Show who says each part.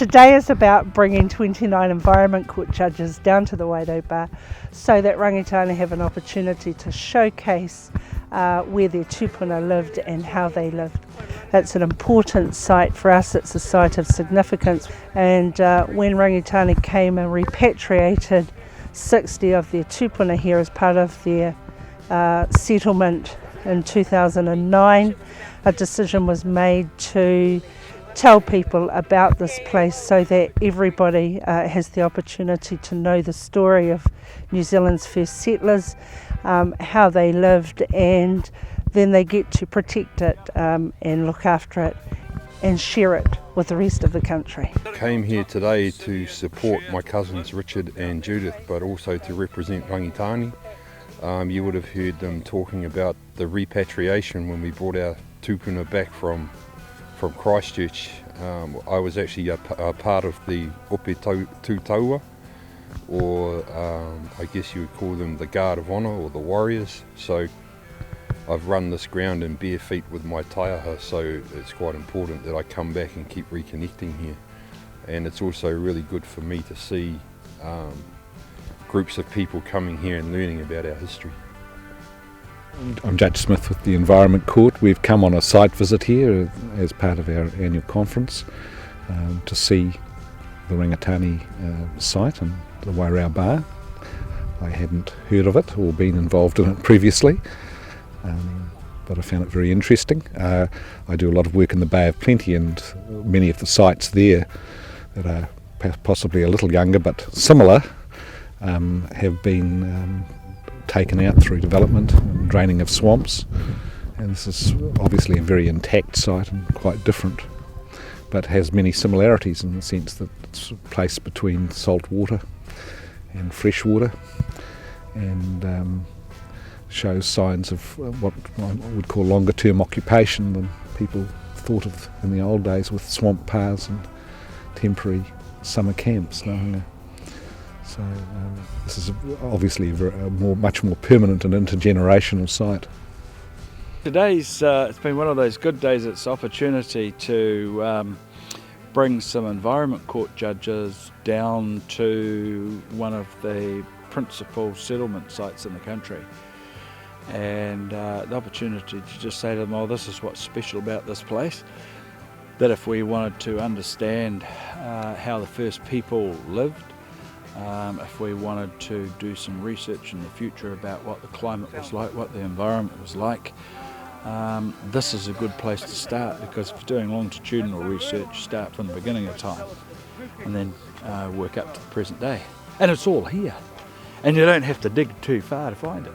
Speaker 1: today is about bringing 29 Environment Court judges down to the Wairau Bar so that Rangitane have an opportunity to showcase where their tupuna lived and how they lived. It's an important site for us, it's a site of significance, and when Rangitane came and repatriated 60 of their tupuna here as part of their settlement in 2009, a decision was made to tell people about this place so that everybody has the opportunity to know the story of New Zealand's first settlers, how they lived, and then they get to protect it and look after it and share it with the rest of the country.
Speaker 2: I came here today to support my cousins Richard and Judith, but also to represent Rangitane. You would have heard them talking about the repatriation when we brought our tupuna back from Christchurch. I was actually a part of the Ope Tūtaua, or I guess you would call them the Guard of Honour or the Warriors. So I've run this ground in bare feet with my taiaha, so it's quite important that I come back and keep reconnecting here. And it's also really good for me to see groups of people coming here and learning about our history.
Speaker 3: I'm Judge Smith with the Environment Court. We've come on a site visit here as part of our annual conference to see the Rangitane site and the Wairau Bar. I hadn't heard of it or been involved in it previously, but I found it very interesting. I do a lot of work in the Bay of Plenty, and many of the sites there that are possibly a little younger but similar have been taken out through development and draining of swamps, and this is obviously a very intact site and quite different, but has many similarities in the sense that it's a place between salt water and fresh water, and shows signs of what I would call longer term occupation than people thought of in the old days, with swamp paths and temporary summer camps. So this is obviously a much more permanent and intergenerational site.
Speaker 4: Today's it's been one of those good days. It's opportunity to bring some Environment Court judges down to one of the principal settlement sites in the country, and the opportunity to just say to them, oh, this is what's special about this place, that if we wanted to understand how the first people lived, if we wanted to do some research in the future about what the climate was like, what the environment was like, this is a good place to start, because if you're doing longitudinal research, start from the beginning of time and then work up to the present day. And it's all here, and you don't have to dig too far to find it.